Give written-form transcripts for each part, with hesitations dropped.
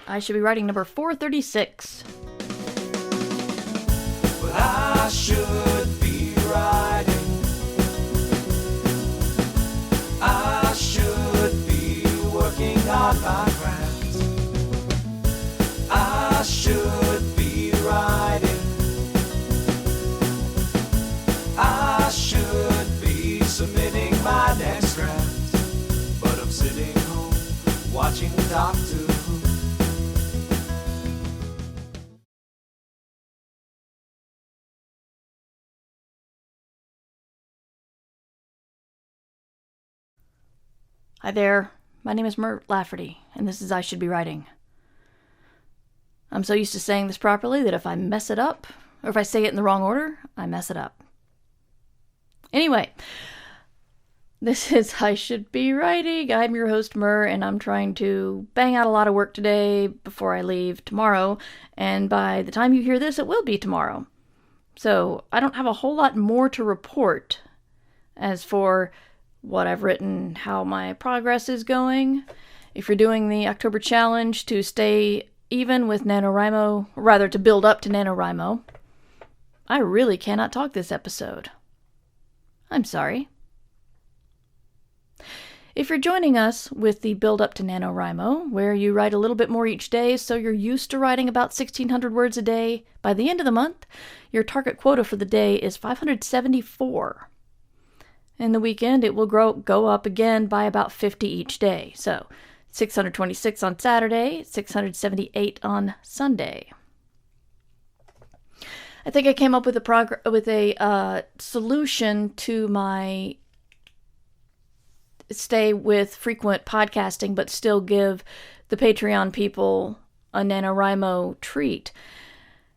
I should be writing number 436. Well, I should be writing. I should be working on my craft. I should be writing. I should be submitting my next draft. But I'm sitting home watching Doctor Who. Hi there, my name is Mert Lafferty, and this is I Should Be Writing. I'm so used to saying this properly that if I mess it up, or if I say it in the wrong order, I mess it up. Anyway, this is I Should Be Writing. I'm your host, Mer, and I'm trying to bang out a lot of work today before I leave tomorrow, and by the time you hear this, it will be tomorrow. So I don't have a whole lot more to report as for what I've written, how my progress is going. If you're doing the October challenge to stay even with NaNoWriMo, or rather to build up to NaNoWriMo, I really cannot talk this episode. I'm sorry. If you're joining us with the build up to NaNoWriMo, where you write a little bit more each day, so you're used to writing about 1,600 words a day, by the end of the month, your target quota for the day is 574. In the weekend, it will go up again by about 50 each day. So 626 on Saturday, 678 on Sunday. I think I came up with a solution to my stay with frequent podcasting, but still give the Patreon people a NaNoWriMo treat.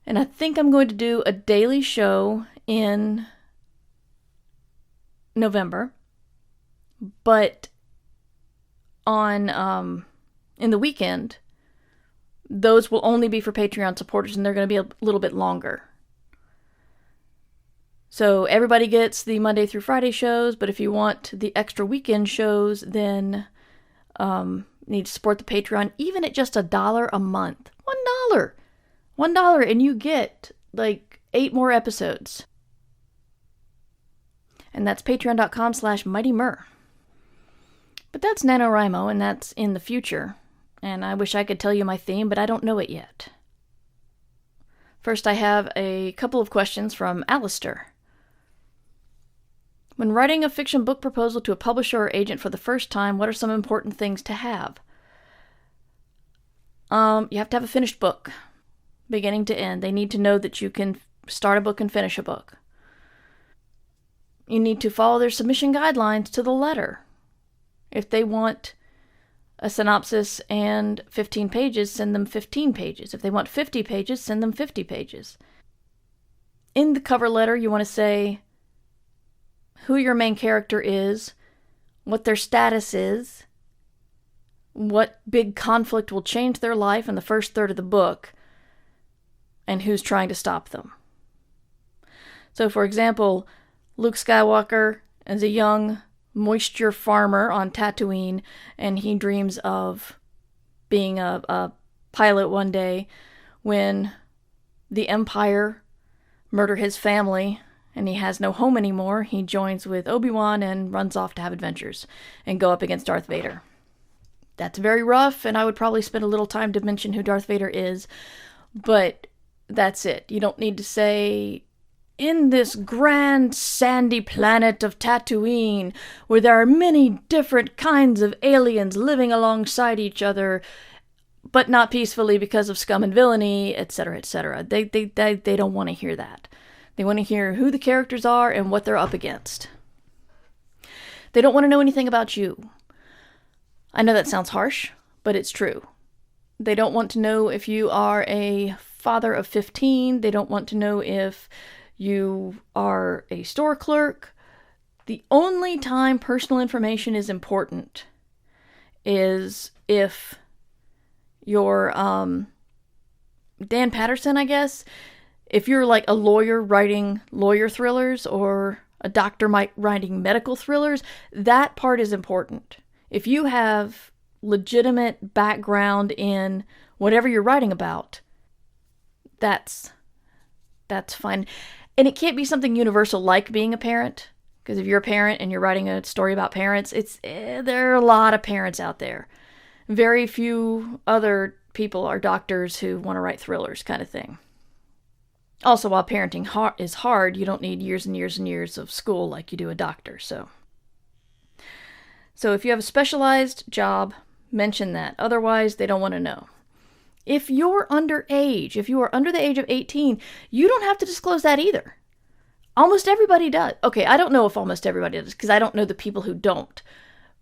And I think I'm going to do a daily show in November, but on in the weekend, those will only be for Patreon supporters, and they're going to be a little bit longer. So everybody gets the Monday through Friday shows, but if you want the extra weekend shows, then need to support the Patreon, even at just $1 a month. $1, and you get like 8 more episodes. And that's patreon.com/mightymer. But that's NaNoWriMo, and that's in the future. And I wish I could tell you my theme, but I don't know it yet. First, I have a couple of questions from Alistair. When writing a fiction book proposal to a publisher or agent for the first time, what are some important things to have? You have to have a finished book, beginning to end. They need to know that you can start a book and finish a book. You need to follow their submission guidelines to the letter. If they want a synopsis and 15 pages, send them 15 pages. If they want 50 pages, send them 50 pages. In the cover letter, you want to say who your main character is, what their status is, what big conflict will change their life in the first third of the book, and who's trying to stop them. So, for example, Luke Skywalker is a young moisture farmer on Tatooine, and he dreams of being a pilot one day when the Empire murder his family and he has no home anymore. He joins with Obi-Wan and runs off to have adventures and go up against Darth Vader. That's very rough, and I would probably spend a little time to mention who Darth Vader is, but that's it. You don't need to say, in this grand sandy planet of Tatooine, where there are many different kinds of aliens living alongside each other, but not peacefully because of scum and villainy, etc., etc. They don't want to hear that. They want to hear who the characters are and what they're up against. They don't want to know anything about you. I know that sounds harsh, but it's true. They don't want to know if you are a father of 15. They don't want to know if you are a store clerk. The only time personal information is important is if you're Dan Patterson, I guess. If you're like a lawyer writing lawyer thrillers or a doctor writing medical thrillers, that part is important. If you have legitimate background in whatever you're writing about, that's fine. And it can't be something universal like being a parent, because if you're a parent and you're writing a story about parents, there are a lot of parents out there. Very few other people are doctors who want to write thrillers, kind of thing. Also, while parenting is hard, you don't need years and years and years of school like you do a doctor. So if you have a specialized job, mention that. Otherwise, they don't want to know. If you're underage, if you are under the age of 18, you don't have to disclose that either. Almost everybody does. Okay, I don't know if almost everybody does, because I don't know the people who don't.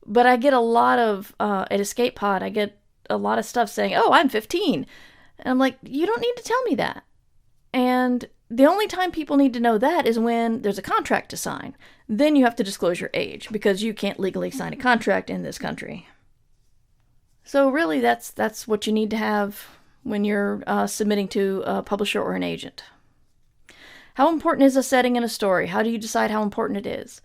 But I get a lot of, at Escape Pod, I get a lot of stuff saying, oh, I'm 15. And I'm like, you don't need to tell me that. And the only time people need to know that is when there's a contract to sign. Then you have to disclose your age, because you can't legally sign a contract in this country. So really, that's what you need to have when you're submitting to a publisher or an agent. How important is a setting in a story? How do you decide how important it is?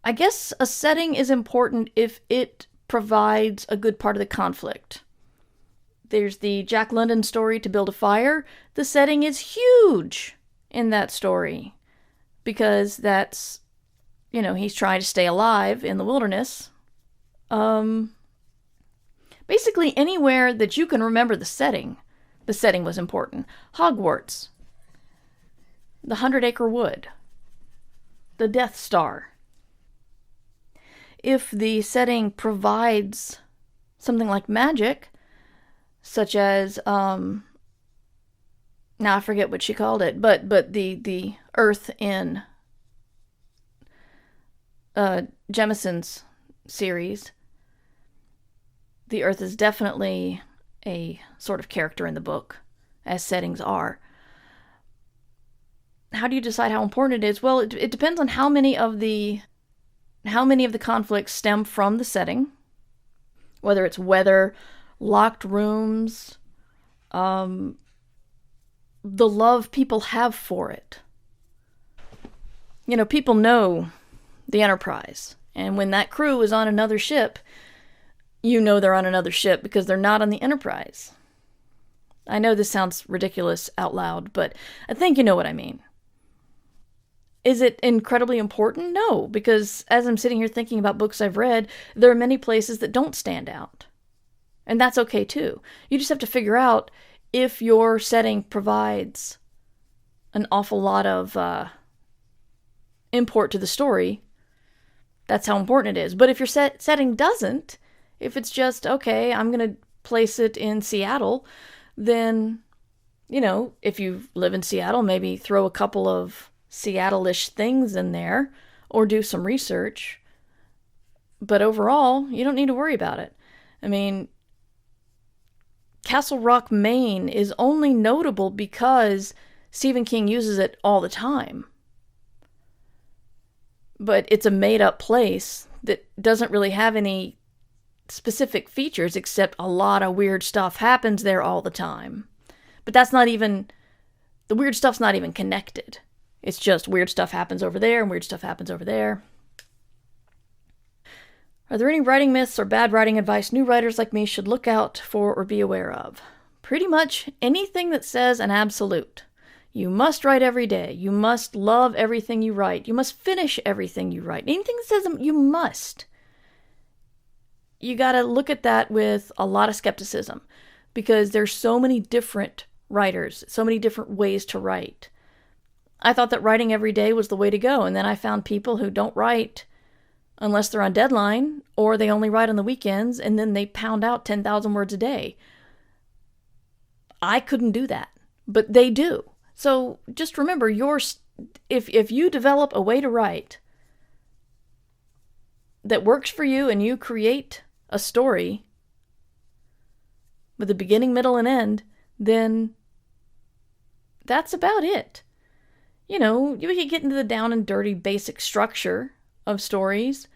I guess a setting is important if it provides a good part of the conflict. There's the Jack London story, To Build a Fire. The setting is huge in that story because that's, he's trying to stay alive in the wilderness. Basically anywhere that you can remember the setting was important. Hogwarts, the 100-Acre Wood, the Death Star. If the setting provides something like magic, such as, now I forget what she called it, but the Earth in Jemison's series, the Earth is definitely a sort of character in the book, as settings are. How do you decide how important it is? Well, it depends on how many of the conflicts stem from the setting, whether it's weather, locked rooms, the love people have for it. People know the Enterprise, and when that crew is on another ship, they're on another ship because they're not on the Enterprise. I know this sounds ridiculous out loud, but I think you know what I mean. Is it incredibly important? No, because as I'm sitting here thinking about books I've read, there are many places that don't stand out. And that's okay too. You just have to figure out if your setting provides an awful lot of import to the story. That's how important it is. But if your setting doesn't, if it's just, okay, I'm going to place it in Seattle, then, if you live in Seattle, maybe throw a couple of Seattle-ish things in there or do some research. But overall, you don't need to worry about it. I mean, Castle Rock, Maine is only notable because Stephen King uses it all the time. But it's a made-up place that doesn't really have any specific features except a lot of weird stuff happens there all the time. But the weird stuff's not even connected. It's just weird stuff happens over there and weird stuff happens over there. Are there any writing myths or bad writing advice new writers like me should look out for or be aware of? Pretty much anything that says an absolute. You must write every day. You must love everything you write. You must finish everything you write. Anything that says you must. You gotta look at that with a lot of skepticism because there's so many different writers, so many different ways to write. I thought that writing every day was the way to go, and then I found people who don't write unless they're on deadline, or they only write on the weekends, and then they pound out 10,000 words a day. I couldn't do that, but they do. So just remember, if you develop a way to write that works for you and you create a story with a beginning, middle, and end, then that's about it. You can get into the down and dirty basic structure of stories.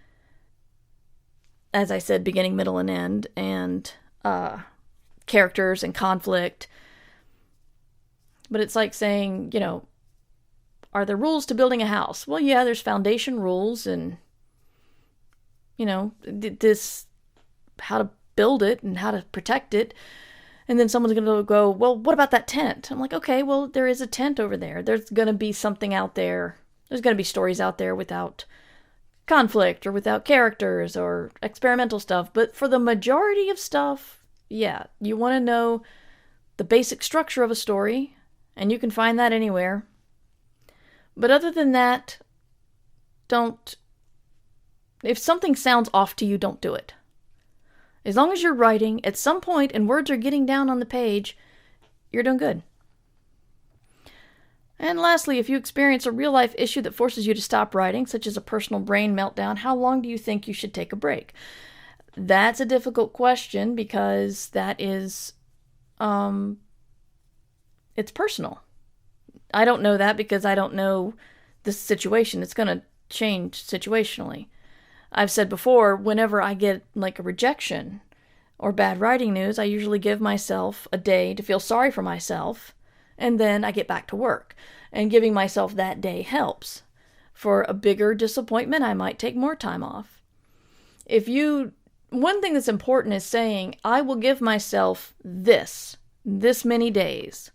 As I said, beginning, middle, and end, and characters and conflict. But it's like saying, are there rules to building a house? Well, yeah, there's foundation rules and, how to build it and how to protect it. And then someone's going to go, well, what about that tent? I'm like, okay, well, there is a tent over there. There's going to be something out there. There's going to be stories out there without conflict or without characters or experimental stuff. But for the majority of stuff, yeah, you want to know the basic structure of a story, and you can find that anywhere. But other than that, if something sounds off to you, don't do it. As long as you're writing, at some point, and words are getting down on the page, you're doing good. And lastly, if you experience a real-life issue that forces you to stop writing, such as a personal brain meltdown, how long do you think you should take a break? That's a difficult question because that is, it's personal. I don't know that because I don't know the situation. It's going to change situationally. I've said before, whenever I get like a rejection or bad writing news, I usually give myself a day to feel sorry for myself, and then I get back to work. And giving myself that day helps. For a bigger disappointment, I might take more time off. One thing that's important is saying, I will give myself this many days,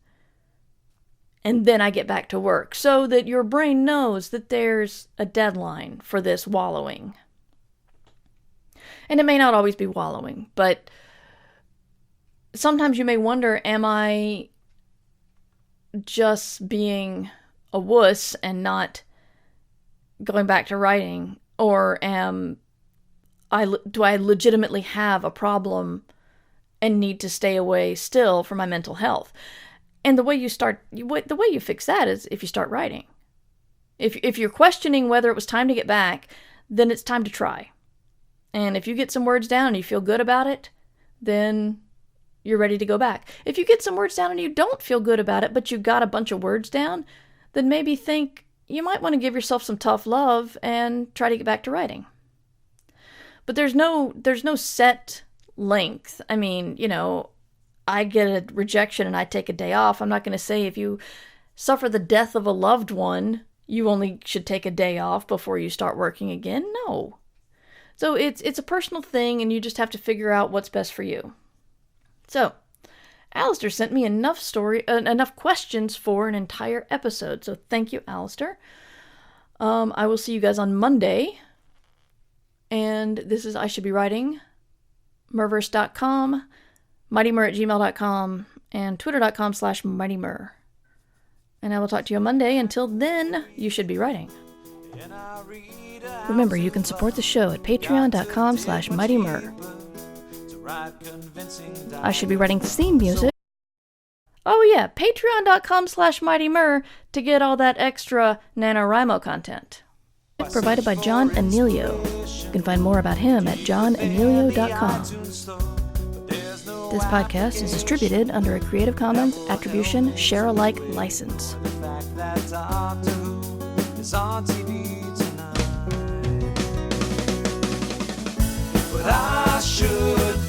and then I get back to work, so that your brain knows that there's a deadline for this wallowing. And it may not always be wallowing, but sometimes you may wonder, am I just being a wuss and not going back to writing? Or do I legitimately have a problem and need to stay away still for my mental health? And the way you fix that is if you start writing. If you're questioning whether it was time to get back, then it's time to try. And if you get some words down and you feel good about it, then you're ready to go back. If you get some words down and you don't feel good about it, but you got a bunch of words down, then maybe think you might want to give yourself some tough love and try to get back to writing. But there's no set length. I mean, I get a rejection and I take a day off. I'm not going to say if you suffer the death of a loved one, you only should take a day off before you start working again. No. So it's a personal thing, and you just have to figure out what's best for you. So, Alistair sent me enough questions for an entire episode. So thank you, Alistair. I will see you guys on Monday. And this is I Should Be Writing, Murverse.com, MightyMur@gmail.com, and Twitter.com/MightyMur. And I will talk to you on Monday. Until then, you should be writing. Remember, you can support the show at patreon.com/MightyMur. I Should Be Writing theme music. Oh yeah, patreon.com/MightyMur to get all that extra NaNoWriMo content. Provided by John Anelio. You can find more about him at johnanelio.com. This podcast is distributed under a Creative Commons Attribution Share-alike license. But I should